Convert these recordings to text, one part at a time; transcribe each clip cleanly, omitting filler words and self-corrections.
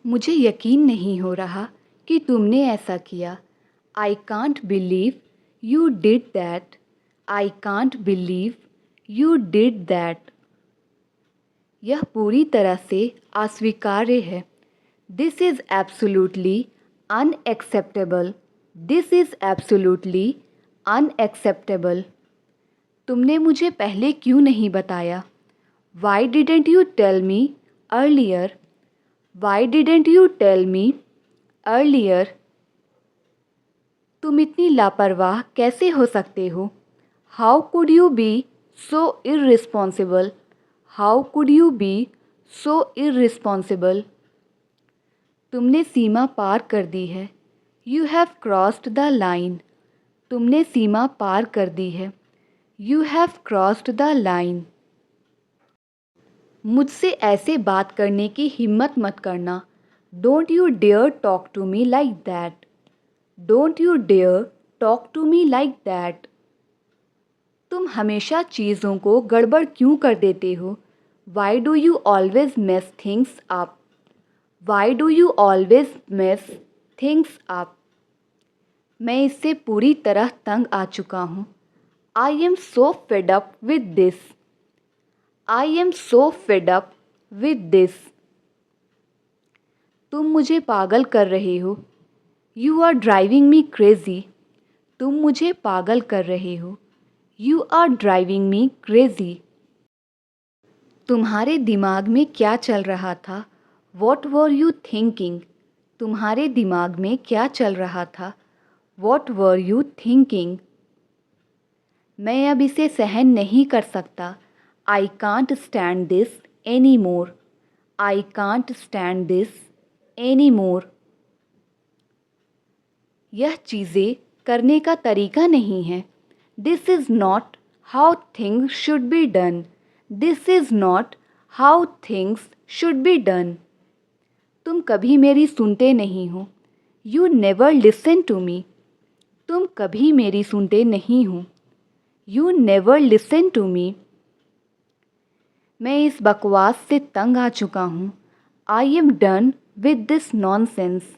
मुझे यकीन नहीं हो रहा कि तुमने ऐसा किया। I can't believe you did that. I can't believe you did that. यह पूरी तरह से अस्वीकार्य है। This is absolutely unacceptable. This is absolutely unacceptable. तुमने मुझे पहले क्यों नहीं बताया? Why didn't you tell me earlier? Why didn't you tell me earlier? तुम इतनी लापरवाह कैसे हो सकते हो? How could you be so irresponsible? How could you be so irresponsible? तुमने सीमा पार कर दी है। You have crossed the line. तुमने सीमा पार कर दी है। You have crossed the line. मुझसे ऐसे बात करने की हिम्मत मत करना। Don't you dare talk to me like that. Don't you dare talk to me like that. तुम हमेशा चीज़ों को गड़बड़ क्यों कर देते हो? Why do you always mess things up? Why do you always mess things up? मैं इससे पूरी तरह तंग आ चुका हूँ। I am so fed up with this. I am so fed up with this. तुम मुझे पागल कर रहे हो। You are driving me crazy. तुम मुझे पागल कर रहे हो। You are driving me crazy. तुम्हारे दिमाग में क्या चल रहा था? What were you thinking? तुम्हारे दिमाग में क्या चल रहा था? What were you thinking? मैं अब इसे सहन नहीं कर सकता। I can't stand this any more. I can't stand this any more. यह चीज़ें करने का तरीका नहीं है। This is not how things should be done. This is not how things should be done. तुम कभी मेरी सुनते नहीं हो। You never listen to me. तुम कभी मेरी सुनते नहीं हो। You never listen to me. मैं इस बकवास से तंग आ चुका हूँ। I am done with this nonsense.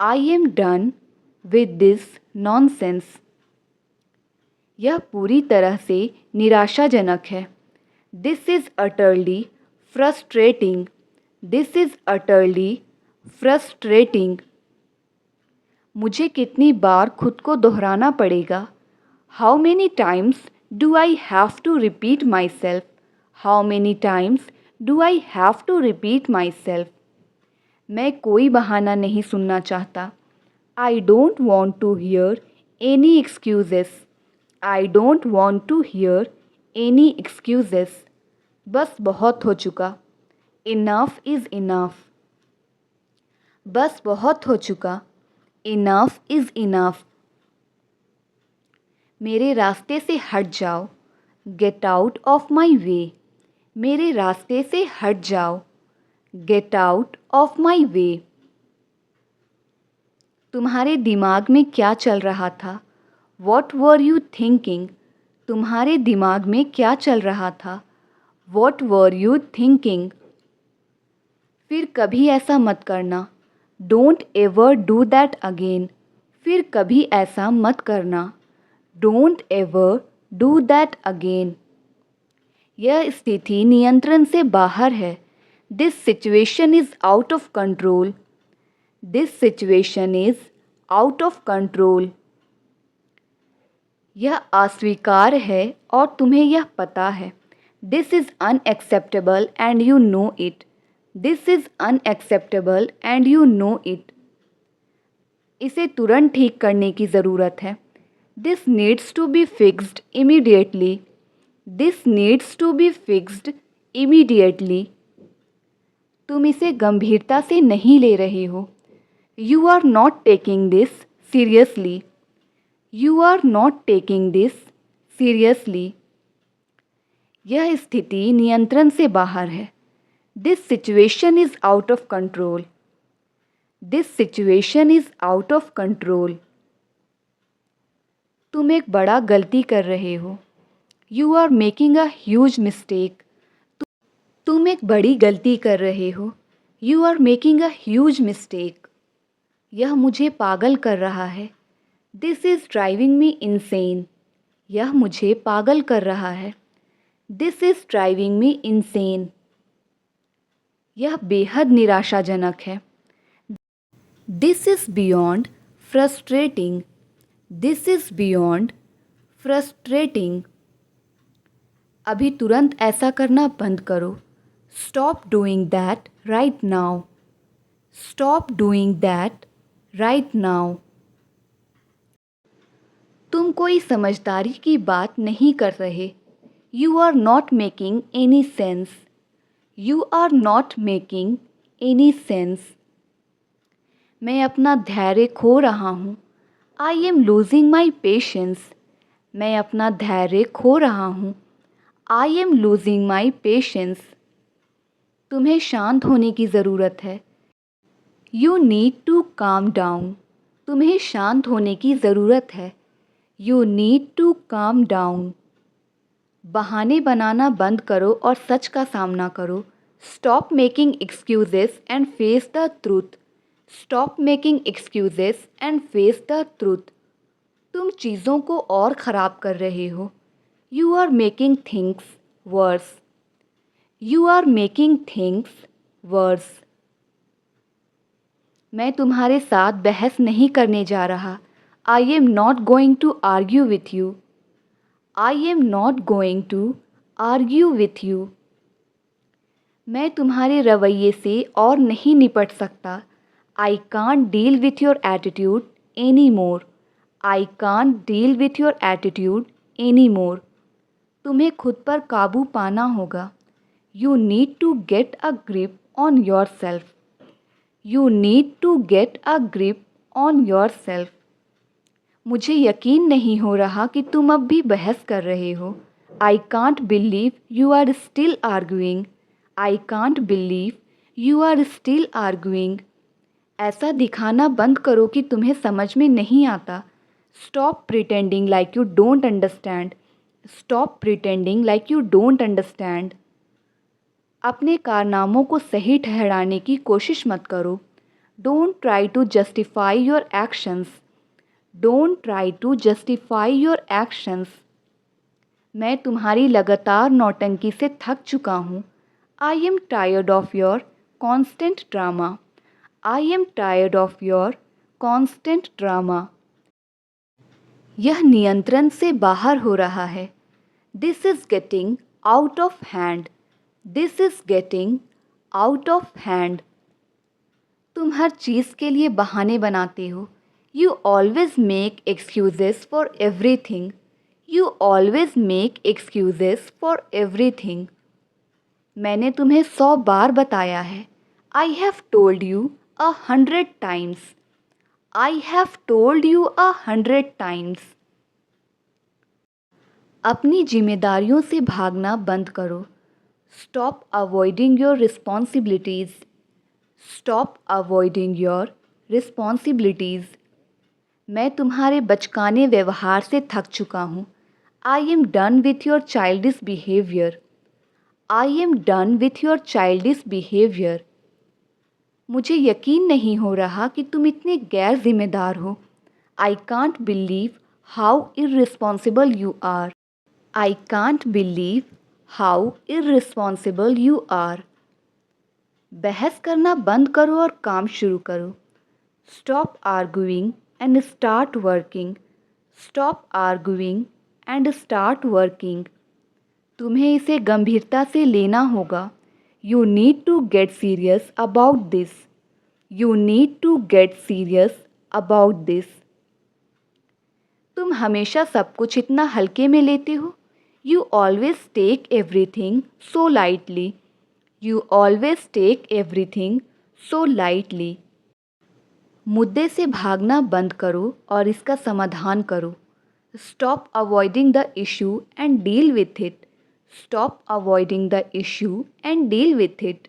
I am done with this nonsense. यह पूरी तरह से निराशाजनक है। This is utterly frustrating. This is utterly frustrating. मुझे कितनी बार खुद को दोहराना पड़ेगा? How many times do I have to repeat myself? How many times do I have to repeat myself? मैं कोई बहाना नहीं सुनना चाहता। I don't want to hear any excuses. I don't want to hear any excuses. बस बहुत हो चुका। Enough is enough. बस बहुत हो चुका। Enough is enough. मेरे रास्ते से हट जाओ। गेट आउट ऑफ माई वे। मेरे रास्ते से हट जाओ। गेट आउट ऑफ माई वे। तुम्हारे दिमाग में क्या चल रहा था? What were you thinking? तुम्हारे दिमाग में क्या चल रहा था? What were you thinking? फिर कभी ऐसा मत करना। Don't ever do that again. फिर कभी ऐसा मत करना। Don't ever do that again. यह स्थिति नियंत्रण से बाहर है। This situation is out of control. This situation is out of control. यह अस्वीकार्य है और तुम्हें यह पता है। This is unacceptable and you know it. This is unacceptable and you know it. इसे तुरंत ठीक करने की ज़रूरत है। This needs to be fixed immediately. This needs to be fixed immediately. तुम इसे गंभीरता से नहीं ले रहे हो। You are not taking this seriously. You are not taking this seriously. यह स्थिति नियंत्रण से बाहर है। This situation is out of control. This situation is out of control. तुम एक बड़ा गलती कर रहे हो। You are making a huge mistake. तुम एक बड़ी गलती कर रहे हो। You are making a huge mistake. यह मुझे पागल कर रहा है। This is driving me insane. यह मुझे पागल कर रहा है। This is driving me insane. यह बेहद निराशाजनक है। This is beyond frustrating. This is beyond frustrating. अभी तुरंत ऐसा करना बंद करो। Stop doing that right now. Stop doing that right now. तुम कोई समझदारी की बात नहीं कर रहे। You are not making any sense. You are not making any sense. मैं अपना धैर्य खो रहा हूँ। I am losing my patience. मैं अपना धैर्य खो रहा हूँ। I am losing my patience. तुम्हें शांत होने की ज़रूरत है। You need to calm down. तुम्हें शांत होने की ज़रूरत है। You need to calm down. बहाने बनाना बंद करो और सच का सामना करो। Stop making excuses and face the truth. Stop making excuses and face the truth. तुम चीज़ों को और ख़राब कर रहे हो। You are making things worse. You are making things verse. मैं तुम्हारे साथ बहस नहीं करने जा रहा। I am not going to argue with you. I am not going to argue with you. मैं तुम्हारे रवैये से और नहीं निपट सकता। I can't deal with your attitude any more. I can't deal with your attitude any more. तुम्हें खुद पर काबू पाना होगा। You need to get a grip on yourself. You need to get a grip on your self. मुझे यकीन नहीं हो रहा कि तुम अब भी बहस कर रहे हो। I can't believe you are still arguing. I can't believe you are still arguing. ऐसा दिखाना बंद करो कि तुम्हें समझ में नहीं आता। Stop pretending like you don't understand. Stop pretending like you don't understand. अपने कारनामों को सही ठहराने की कोशिश मत करो। Don't try to justify your actions. Don't try to justify your actions. मैं तुम्हारी लगातार नौटंकी से थक चुका हूँ। I am tired of your constant drama. I am tired of your constant drama. यह नियंत्रण से बाहर हो रहा है। This is getting out of hand. This is getting out of hand. तुम हर चीज़ के लिए बहाने बनाते हो। You always make excuses for everything. You always make excuses for everything. मैंने तुम्हें 100 बार बताया है। I have told you 100 times. I have told you 100 times. अपनी जिम्मेदारियों से भागना बंद करो। Stop avoiding your responsibilities. Stop avoiding your responsibilities. मैं तुम्हारे बचकाने व्यवहार से थक चुका हूँ। I am done with your childish behaviour. I am done with your childish behaviour. मुझे यकीन नहीं हो रहा कि तुम इतने गैर जिम्मेदार हो। I can't believe how irresponsible you are. I can't believe how irresponsible you are. बहस करना बंद करो और काम शुरू करो। Stop arguing and start working. Stop arguing and start working. तुम्हें इसे गंभीरता से लेना होगा। You need to get serious about this. You need to get serious about this. तुम हमेशा सब कुछ इतना हल्के में लेते हो। You always take everything so lightly. You always take everything so lightly. मुद्दे से भागना बंद करो और इसका समाधान करो। Stop avoiding the issue and deal with it. Stop avoiding the issue and deal with it.